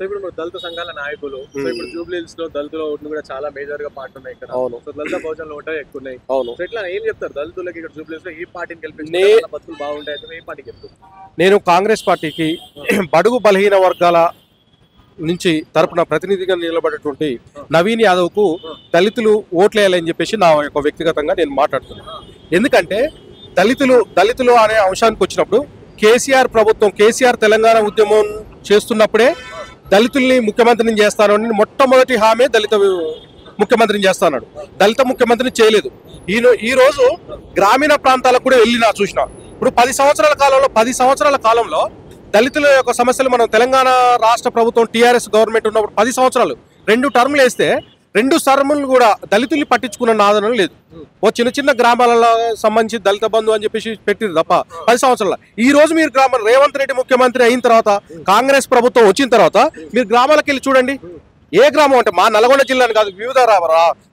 ఇప్పుడు దళిత సంఘాల నాయకులు ఇప్పుడు జూబ్లీహిల్స్ లో దళితుల ఓట్లు కూడా చాలా మేజర్ గా పార్ట్ ఉన్నాయి ఇక్కడ. సో దళిత బహుజనుల ఓట్లు ఎక్కువ ఉన్నాయి. సో ఇట్లా ఏం చెప్తారు దళితులకి ఇక్కడ జూబ్లీహిల్స్ లో ఈ పార్టీని గెలిపించి బతుకులు బాగుంటాయి ఏ పార్టీకి చెప్తారు? నేను కాంగ్రెస్ పార్టీకి బడుగు బలహీన వర్గాల నుంచి తరపున ప్రతినిధిగా నిలబడేటువంటి నవీన్ యాదవ్ కు దళితులు ఓట్లేయాలని చెప్పేసి నా యొక్క వ్యక్తిగతంగా నేను మాట్లాడుతున్నాను. ఎందుకంటే దళితులు అనే అంశానికి వచ్చినప్పుడు కేసీఆర్ ప్రభుత్వం కేసీఆర్ తెలంగాణ ఉద్యమం చేస్తున్నప్పుడే దళితుల్ని ముఖ్యమంత్రిని చేస్తాను అని మొట్టమొదటి హామీ దళిత ముఖ్యమంత్రిని చేస్తాడు. దళిత ముఖ్యమంత్రిని చేయలేదు. ఈ రోజు గ్రామీణ ప్రాంతాలకు కూడా వెళ్ళి చూసిన ఇప్పుడు 10 సంవత్సరాల కాలంలో దళితుల యొక్క సమస్యలు మనం తెలంగాణ రాష్ట్ర ప్రభుత్వం టీఆర్ఎస్ గవర్నమెంట్ ఉన్నప్పుడు 10 సంవత్సరాలు 2 టర్ములు వేస్తే 2 టర్ములు కూడా దళితుల్ని పట్టించుకున్న నాదన లేదు. ఓ చిన్న గ్రామాలలో సంబంధించి దళిత బంధు అని చెప్పేసి పెట్టింది తప్ప 10 సంవత్సరాలు. ఈ రోజు మీరు రేవంత్ రెడ్డి ముఖ్యమంత్రి అయిన తర్వాత కాంగ్రెస్ ప్రభుత్వం వచ్చిన తర్వాత మీరు గ్రామాలకు వెళ్ళి చూడండి. ఏ గ్రామం అంటే మా నల్గొండ జిల్లాని కాదు వివిధ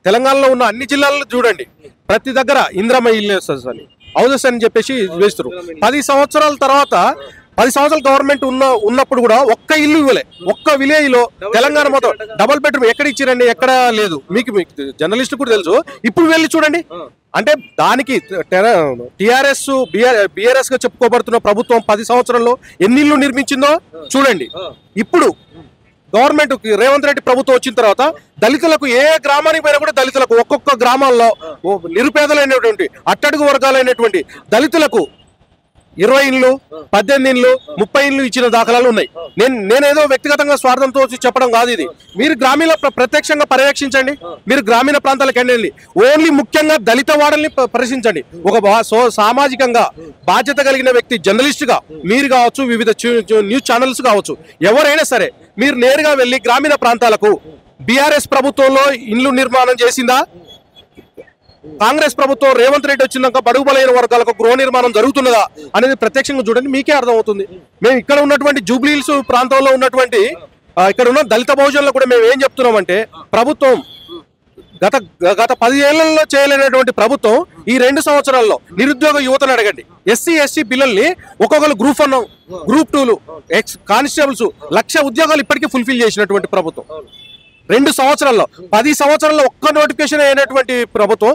తెలంగాణలో ఉన్న అన్ని జిల్లాల్లో చూడండి ప్రతి దగ్గర ఇంద్రమ్మ ఇల్లు అని హౌసెస్ అని చెప్పేసి వేస్తారు. 10 సంవత్సరాల తర్వాత 10 సంవత్సరాల గవర్నమెంట్ ఉన్నప్పుడు కూడా ఒక్క ఇల్లు ఇవ్వలే. ఒక్క విలేజ్ లో తెలంగాణ మొత్తం డబుల్ బెడ్రూమ్ ఎక్కడ ఇచ్చారండి? ఎక్కడ లేదు. మీకు జర్నలిస్ట్ కూడా తెలుసు. ఇప్పుడు వెళ్ళి చూడండి. అంటే దానికి టిఆర్ఎస్ బిఆర్ఎస్ గా చెప్పుకోబడుతున్న ప్రభుత్వం 10 సంవత్సరాల్లో ఎన్ని ఇల్లు నిర్మించిందో చూడండి. ఇప్పుడు గవర్నమెంట్ రేవంత్ రెడ్డి ప్రభుత్వం వచ్చిన తర్వాత దళితులకు ఏ గ్రామానికి పోయినా కూడా దళితులకు ఒక్కొక్క గ్రామాల్లో నిరుపేదలైనటువంటి అట్టడుగు వర్గాలైనటువంటి దళితులకు 20 ఇండ్లు 18 ఇండ్లు 30 ఇండ్లు ఇచ్చిన దాఖలాలు ఉన్నాయి. నేనేదో వ్యక్తిగతంగా స్వార్థంతో చెప్పడం కాదు. ఇది మీరు గ్రామీణ ప్రత్యక్షంగా పర్యవేక్షించండి. మీరు గ్రామీణ ప్రాంతాలకు వెళ్ళండి. ఓన్లీ ముఖ్యంగా దళిత వాడల్ని పరిశీలించండి. ఒక సామాజికంగా బాధ్యత కలిగిన వ్యక్తి జర్నలిస్ట్ గా మీరు కావచ్చు, వివిధ న్యూస్ ఛానల్స్ కావచ్చు, ఎవరైనా సరే మీరు నేరుగా వెళ్ళి గ్రామీణ ప్రాంతాలకు బీఆర్ఎస్ ప్రభుత్వంలో ఇండ్లు నిర్మాణం చేసిందా? కాంగ్రెస్ ప్రభుత్వం రేవంత్ రెడ్డి వచ్చినాక బడుగు బలైన వర్గాలకు గృహ నిర్మాణం జరుగుతున్నదా అనేది ప్రత్యక్షంగా చూడండి. మీకే అర్థమవుతుంది. మేము ఇక్కడ ఉన్నటువంటి జూబ్లీహిల్స్ ప్రాంతంలో ఉన్నటువంటి ఇక్కడ ఉన్న దళిత బహుజనులకు కూడా మేము ఏం చెప్తున్నామంటే ప్రభుత్వం గత 10 ఏళ్లలో చేయలేనటువంటి ప్రభుత్వం ఈ 2 సంవత్సరాల్లో నిరుద్యోగ యువతను అడగండి. SC/ST పిల్లల్ని ఒక్కొక్కరు గ్రూప్ 1 గ్రూప్ 2 కానిస్టేబుల్స్ 1,00,000 ఉద్యోగాలు ఇప్పటికీ ఫుల్ఫిల్ చేసినటువంటి ప్రభుత్వం 2 సంవత్సరాల్లో. 10 సంవత్సరాల్లో ఒక్క నోటిఫికేషన్ అయినటువంటి ప్రభుత్వం.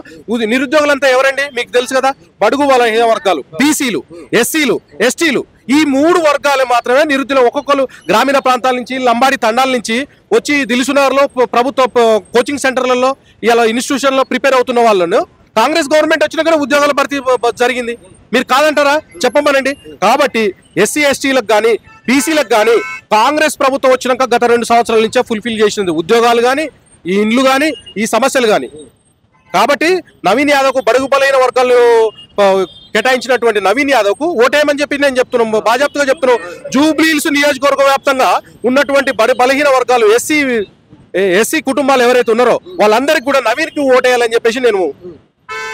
నిరుద్యోగులంతా ఎవరండి? మీకు తెలుసు కదా, బడుగు బలహీన వర్గాలు, బీసీలు, SCలు, STలు ఈ 3 వర్గాలు మాత్రమే నిరుద్యోగులు. ఒక్కొక్కరు గ్రామీణ ప్రాంతాల నుంచి లంబాడి తండాల నుంచి వచ్చి దిల్సునగర్లో ప్రభుత్వ కోచింగ్ సెంటర్లలో ఇలా ఇన్స్టిట్యూషన్లో ప్రిపేర్ అవుతున్న వాళ్ళను కాంగ్రెస్ గవర్నమెంట్ వచ్చినాక ఉద్యోగాల భర్తీ జరిగింది. మీరు కాదంటారా? చెప్పమనండి. కాబట్టి SC/STలకు కానీ బీసీలకు కానీ కాంగ్రెస్ ప్రభుత్వం వచ్చినాక గత 2 సంవత్సరాల నుంచే ఫుల్ఫిల్ చేసింది ఉద్యోగాలు కానీ, ఈ ఇండ్లు కానీ, ఈ సమస్యలు కానీ. కాబట్టి నవీన్ యాదవ్కు బడుగు బలైన వర్గాలు కేటాయించినటువంటి నవీన్ యాదవ్కు ఓటేయమని చెప్పి నేను చెప్తున్నాను, బాధ్యతగా చెప్తున్నాను. జూబ్లీహిల్స్ నియోజకవర్గ వ్యాప్తంగా ఉన్నటువంటి బలహీన వర్గాలు ఎస్సీ కుటుంబాలు ఎవరైతే ఉన్నారో వాళ్ళందరికీ కూడా నవీన్కి ఓటేయాలని చెప్పేసి నేను.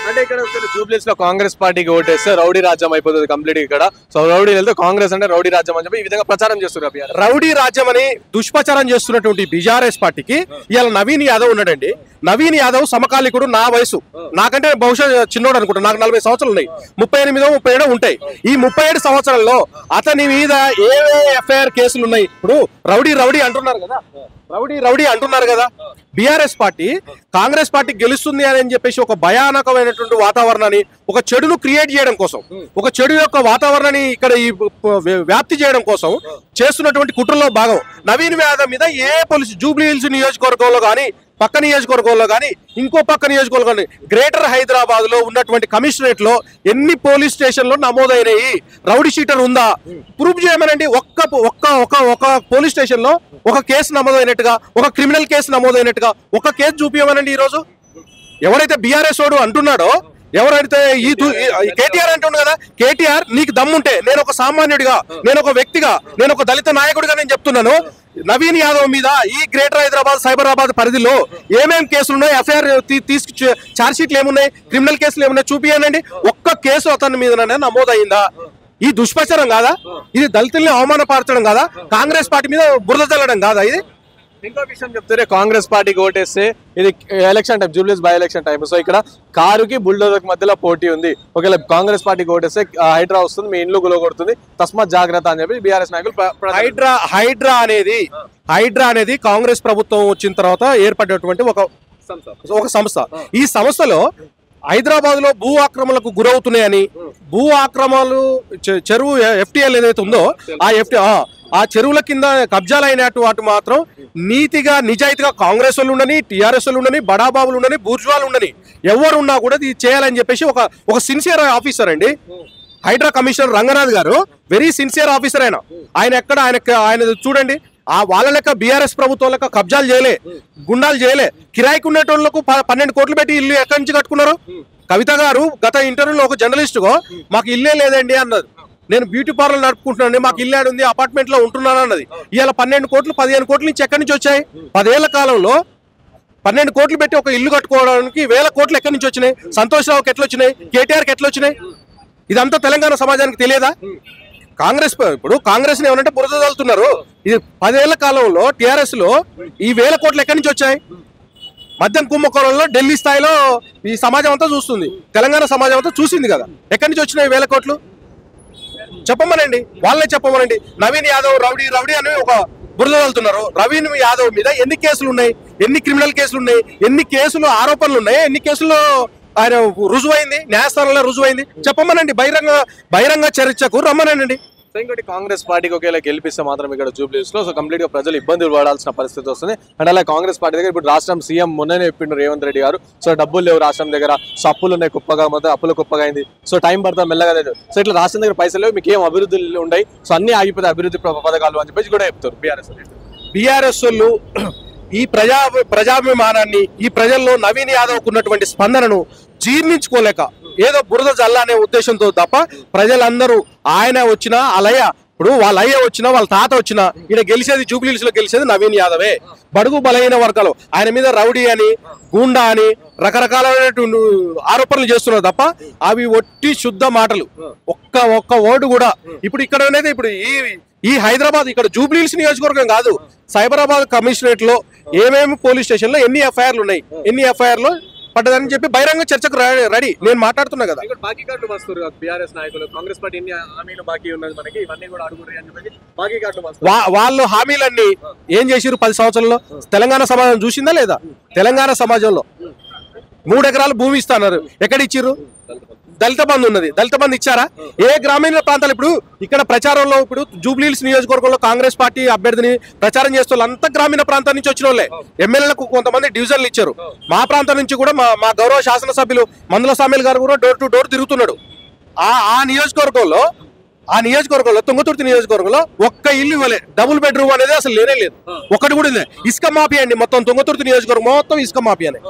అంటే ఇక్కడ జూబ్లీహిల్స్ లో కాంగ్రెస్ పార్టీకి ఓటేస్తే రౌడీ రాజ్యం అయిపోతుంది కంప్లీట్ ఇక్కడ. సో రౌడీ వెళ్తే కాంగ్రెస్ అంటే రౌడీ రాజ్యం అని చెప్పి ఈ విధంగా ప్రచారం చేస్తున్నారు. రౌడీ రాజ్యం అని దుష్ప్రచారం చేస్తున్నటువంటి బీఆర్ఎస్ పార్టీకి ఇవాళ నవీన్ యాదవ్ ఉన్నాడండి. నవీన్ యాదవ్ సమకాలికుడు. నా వయసు నాకంటే బహుశా చిన్నోడు అనుకుంటా. నాకు 40 సంవత్సరాలు ఉన్నాయి. 38 ఉంటాయి. ఈ 37 సంవత్సరాల్లో అతని మీద ఏవే FIR కేసులు ఉన్నాయి? ఇప్పుడు రౌడీ అంటున్నారు కదా. బీఆర్ఎస్ పార్టీ కాంగ్రెస్ పార్టీ గెలుస్తుంది అని చెప్పేసి ఒక భయానకమైనటువంటి వాతావరణాన్ని, ఒక చెడును క్రియేట్ చేయడం కోసం, ఒక చెడు యొక్క వాతావరణాన్ని ఇక్కడ ఈ వ్యాప్తి చేయడం కోసం చేస్తున్నటువంటి కుట్రలో భాగం నవీన్ యాదవ్ మీద ఏ పోలీసు జూబ్లీహిల్స్ నియోజకవర్గంలో కానీ, పక్క నియోజకవర్గంలో కానీ, ఇంకో పక్క నియోజకవర్గం కానీ, గ్రేటర్ హైదరాబాద్ లో ఉన్నటువంటి కమిషనరేట్ లో ఎన్ని పోలీస్ స్టేషన్లు నమోదైనాయి? రౌడీ షీటర్ ఉందా? ప్రూఫ్ చేయమనండి. ఒక్క పోలీస్ స్టేషన్ లో ఒక కేసు నమోదైనట్టుగా, ఒక క్రిమినల్ కేసు నమోదైనట్టుగా ఒక కేసు చూపించమనండి. ఈరోజు ఎవరైతే బీఆర్ఎస్ వాడు అంటున్నాడో, ఎవరైతే ఈ కేటీఆర్ అంటుండు కదా, కేటీఆర్ నీకు దమ్ముంటే నేను ఒక సామాన్యుడిగా, నేను ఒక వ్యక్తిగా, నేను ఒక దళిత నాయకుడిగా నేను చెప్తున్నాను, నవీన్ యాదవ్ మీద ఈ గ్రేటర్ హైదరాబాద్ సైబరాబాద్ పరిధిలో ఏమేం కేసులు ఉన్నాయి, FIR తీసుకు ఛార్జ్ షీట్లు ఏమున్నాయి, క్రిమినల్ కేసులు ఏమున్నాయి చూపియండి. ఒక్క కేసు అతని మీద నమోదైందా? ఈ దుష్ప్రచారం కాదా? ఇది దళితుల్ని అవమానపరచడం కాదా? కాంగ్రెస్ పార్టీ మీద బురద చల్లడం కాదా? ఇది ఇంకో విషయం చెప్తే కాంగ్రెస్ పార్టీకి ఓటేస్తే ఇది election time, Jubilees by election time. So ఇక్కడ కారుకి బుల్డోజర్ మధ్యలో పోటీ ఉంది. ఒకవేళ కాంగ్రెస్ పార్టీకి ఓటేస్తే హైడ్రా వస్తుంది, మీ ఇండ్లు గులగొడుతుంది, తస్మాత్ జాగ్రత్త అని చెప్పి బీఆర్ఎస్ నాయకులు. హైడ్రా అనేది కాంగ్రెస్ ప్రభుత్వం వచ్చిన తర్వాత ఏర్పడినటువంటి ఒక సంస్థ. ఈ సంస్థలో హైదరాబాద్ లో భూ ఆక్రమణలకు గురవుతున్నాయని, భూ ఆక్రమణలు చెరువు FTL ఏదైతే ఉందో ఆ చెరువుల కింద కబ్జాలు అయినట్టు వాటి మాత్రం నీతిగా నిజాయితీగా కాంగ్రెస్ వాళ్ళు ఉండని, టీఆర్ఎస్ వాళ్ళు ఉండని, బడాబాబులు ఉండని, బూర్జువాలు ఉండని ఎవరున్నా కూడా ఇది చేయాలని చెప్పేసి ఒక సిన్సియర్ ఆఫీసర్ అండి హైడ్రా కమిషనర్ రంగనాథ్ గారు. వెరీ సిన్సియర్ ఆఫీసర్ ఆయన చూడండి, వాళ్ళ లెక్క బీఆర్ఎస్ ప్రభుత్వం లెక్క కబ్జాలు చేయలే, గుండాలు చేయలే. కిరాయికి ఉండేటోళ్లకు 12 కోట్లు పెట్టి ఇల్లు ఎక్కడి నుంచి కట్టుకున్నారు? కవిత గారు గత ఇంటర్వ్యూలో ఒక జర్నలిస్ట్గా మాకు ఇల్లే లేదండి అన్నది. నేను బ్యూటీ పార్లర్ నడుపుకుంటున్నాను, మాకు ఇల్లు ఉంది, అపార్ట్మెంట్ లో ఉంటున్నాను అన్నది. ఇవాళ 12 కోట్లు 15 కోట్ల నుంచి ఎక్కడి నుంచి వచ్చాయి? 10 ఏళ్ల కాలంలో 12 కోట్లు పెట్టి ఒక ఇల్లు కట్టుకోవడానికి 1000 కోట్లు ఎక్కడి నుంచి వచ్చినాయి? సంతోష్ రావుకి ఎట్లా వచ్చినాయి? కేటీఆర్కి ఎట్లా వచ్చినాయి? ఇదంతా తెలంగాణ సమాజానికి తెలియదా? ఇప్పుడు కాంగ్రెస్ ని ఏమంటే బురద చల్లుతున్నారు. ఇది 10 ఏళ్ల కాలంలో టిఆర్ఎస్ లో ఈ 1000 కోట్లు ఎక్కడి నుంచి వచ్చాయి? మద్యం కుంభకోణంలో ఢిల్లీ స్థాయిలో ఈ సమాజం అంతా చూస్తుంది, తెలంగాణ సమాజం అంతా చూసింది కదా. ఎక్కడి నుంచి వచ్చినాయి 1000 కోట్లు? చెప్పమనండి, వాళ్ళే చెప్పమనండి. నవీన్ యాదవ్ రౌడీ అని ఒక బురద చల్లుతున్నారు. నవీన్ యాదవ్ మీద ఎన్ని కేసులు ఉన్నాయి? ఎన్ని క్రిమినల్ కేసులు ఉన్నాయి? ఎన్ని కేసులు ఆరోపణలు ఉన్నాయి? ఎన్ని కేసుల్లో ఆయన రుజువైంది? న్యాయస్థానంలో రుజువైంది? చెప్పమనండి. బహిరంగ చర్చకు రమ్మనండి. సో ఇంకోటి, కాంగ్రెస్ పార్టీకి ఒకవేళ గెలిపిస్తే మాత్రం ఇక్కడ జూబ్లీస్ లో సో కంప్లీట్ గా ప్రజలు ఇబ్బందులు పడాల్సిన పరిస్థితి వస్తుంది. అండ్ అలా కాంగ్రెస్ పార్టీ దగ్గర ఇప్పుడు రాష్ట్రం సీఎం మొన్ననే చెప్పిండు రేవంత్ రెడ్డి గారు, సో డబ్బులు లేవు రాష్ట్రం దగ్గర, సో అప్పులు ఉన్నాయి కుప్పగా, మొత్తం అప్పులు కుప్పగా అయింది, సో టైం పడుతుంది మెల్లగా. సో ఇట్లా రాష్ట్రం దగ్గర పైసలు లేవు, మీకు ఏం అభివృద్ధులు ఉన్నాయి, సో అన్ని ఆగిపోతాయి అభివృద్ధి పథకాలు అని చెప్పేసి కూడా చెప్తారు బీఆర్ఎస్ వాళ్ళు. ఈ ప్రజాభిమానాన్ని, ఈ ప్రజల్లో నవీన్ యాదవ్ ఉన్నటువంటి స్పందనను జీర్ణించుకోలేక ఏదో బురద జల్ల అనే ఉద్దేశంతో తప్ప ప్రజలందరూ ఆయన వచ్చినా అలయ్య, ఇప్పుడు వాళ్ళ అయ్య వచ్చినా వాళ్ళ తాత వచ్చినా ఈయన గెలిచేది జూబ్లీహిల్స్ లో గెలిచేది నవీన్ యాదవే. బడుగు బలహీన వర్గాలు ఆయన మీద రౌడీ అని, గూండా అని రకరకాలైనటువంటి ఆరోపణలు చేస్తున్నారు తప్ప అవి ఒట్టి శుద్ధ మాటలు. ఒక్క ఓటు కూడా ఇప్పుడు ఇక్కడ అనేది ఇప్పుడు ఈ హైదరాబాద్ ఇక్కడ జూబ్లీహిల్స్ నియోజకవర్గం కాదు, సైబరాబాద్ కమిషనరేట్ లో ఏమేమి పోలీస్ స్టేషన్ లో ఎన్ని ఎఫ్ఐఆర్లు ఉన్నాయి, ఎన్ని ఎఫ్ఐఆర్లు పడ్డదని చెప్పి బహిరంగ చర్చకు రెడీ. నేను మాట్లాడుతున్నా కదా. బాకీ కార్డులు వస్తారు బీఆర్ఎస్ నాయకులు, కాంగ్రెస్ పార్టీ ఎన్ని హామీలు బాకీ ఉన్నది మనకి, ఇవన్నీ కూడా అడుగుతాయి అని చెప్పి బాకీ కార్డులు వాళ్ళు హామీలన్నీ ఏం చేసిరు? 10 సంవత్సరాల్లో తెలంగాణ సమాజం చూసిందా లేదా? తెలంగాణ సమాజంలో 3 ఎకరాలు భూమి ఇస్తున్నారు, ఎక్కడ ఇచ్చిర్రు? దళిత బంధు ఉన్నది, దళిత బంధు ఇచ్చారా? ఏ గ్రామీణ ప్రాంతాలు ఇప్పుడు ఇక్కడ ప్రచారంలో ఇప్పుడు జూబ్లీహిల్స్ నియోజకవర్గంలో కాంగ్రెస్ పార్టీ అభ్యర్థిని ప్రచారం చేస్తూ అంతా గ్రామీణ ప్రాంతాల నుంచి వచ్చిన వాళ్ళే. ఎమ్మెల్యేలకు కొంతమంది డివిజన్లు ఇచ్చారు. మా ప్రాంతం నుంచి కూడా మా గౌరవ శాసనసభ్యులు మందుల సామీల్ గారు కూడా డోర్ టు డోర్ తిరుగుతున్నాడు. ఆ నియోజకవర్గంలో తుంగతుర్తి నియోజకవర్గంలో ఒక్క ఇల్లు ఇవ్వలే, డబుల్ బెడ్రూమ్ అనేది అసలు లేనే లేదు, ఒక్కటి కూడా లేదు. ఇసుక మాఫియా అండి మొత్తం తుంగతుర్తి నియోజకవర్గం మొత్తం ఇసుక మాఫియానే.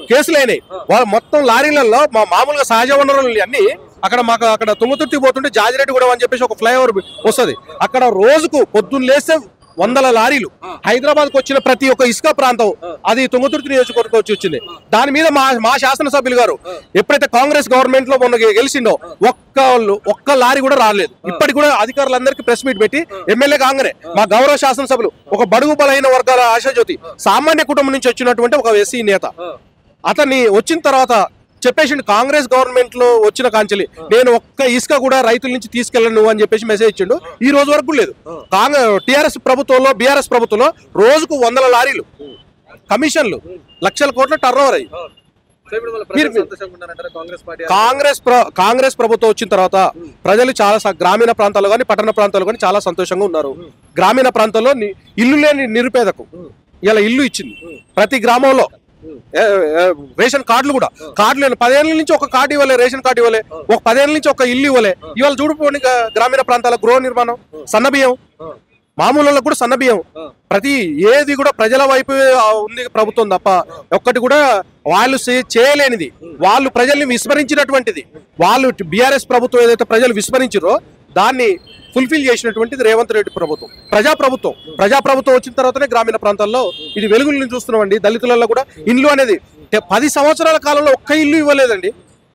కేసులైనాయి వాళ్ళు మొత్తం లారీలలో. మామూలుగా సహజ వనరులు అన్ని అక్కడ తుంగతుర్తి పోతుంటే జాజిరెడ్డిగూడెం అని చెప్పేసి ఒక ఫ్లైఓవర్ వస్తుంది. అక్కడ రోజుకు పొద్దున్న లేస్తే 100 లారీలు. హైదరాబాద్ కు వచ్చిన ప్రతి ఒక్క ఇసుక ప్రాంతం అది తుంగతుర్తి నియోజకవర్గం వచ్చి వచ్చింది. దాని మీద మా శాసనసభ్యులు గారు ఎప్పుడైతే కాంగ్రెస్ గవర్నమెంట్ లో మొన్న గెలిచిండో ఒక్క లారీ కూడా రాలేదు. ఇప్పటికి కూడా అధికారులందరికీ ప్రెస్ మీట్ పెట్టి ఎమ్మెల్యే కాగానే మా గౌరవ శాసనసభ్యులు ఒక బడుగు బలైన వర్గాల ఆశాజ్యోతి సామాన్య కుటుంబం నుంచి వచ్చినటువంటి ఒక ఎస్సీ నేత అతన్ని వచ్చిన తర్వాత చెప్పేసి కాంగ్రెస్ గవర్నమెంట్ లో వచ్చిన కాంచెలి నేను ఒక్క ఇసుక కూడా రైతుల నుంచి తీసుకెళ్ళను అని చెప్పేసి మెసేజ్ ఇచ్చిండు. ఈ రోజు వరకు లేదు. టిఆర్ఎస్ ప్రభుత్వంలో బీఆర్ఎస్ ప్రభుత్వంలో రోజుకు 100 లారీలు, కమిషన్లు, లక్షల కోట్ల టర్న్ ఓవర్ అయ్యి కాంగ్రెస్ ప్రభుత్వం వచ్చిన తర్వాత ప్రజలు చాలా గ్రామీణ ప్రాంతాల్లో కానీ పట్టణ ప్రాంతాల్లో కానీ చాలా సంతోషంగా ఉన్నారు. గ్రామీణ ప్రాంతాల్లో ఇల్లు లేని నిరుపేదకు ఇలా ఇల్లు ఇచ్చింది. ప్రతి గ్రామంలో రేషన్ కార్డులు కూడా కార్డులు 10 ఏళ్ళ నుంచి ఒక కార్డు ఇవ్వలే, రేషన్ కార్డు ఇవ్వలే, ఒక 10 ఏళ్ళ నుంచి ఒక ఇల్లు ఇవ్వలే. ఇవాళ చూడిపోండి గ్రామీణ ప్రాంతాల గృహ నిర్మాణం, సన్నబియ్యం, మామూలు కూడా సన్నబియ్యం, ప్రతి ఏది కూడా ప్రజల వైపు ఉంది ప్రభుత్వం తప్ప ఒక్కటి కూడా వాళ్ళు చేయలేనిది, వాళ్ళు ప్రజల్ని విస్మరించినటువంటిది. వాళ్ళు బీఆర్ఎస్ ప్రభుత్వం ఏదైతే ప్రజలు విస్మరించారో దాన్ని ఫుల్ఫిల్ చేసినటువంటిది రేవంత్ రెడ్డి ప్రభుత్వం. ప్రజాప్రభుత్వం వచ్చిన తర్వాతనే గ్రామీణ ప్రాంతాల్లో ఇది వెలుగులను చూస్తున్నామండి. దళితులలో కూడా ఇల్లు అనేది 10 సంవత్సరాల కాలంలో ఒక్క ఇల్లు ఇవ్వలేదండి.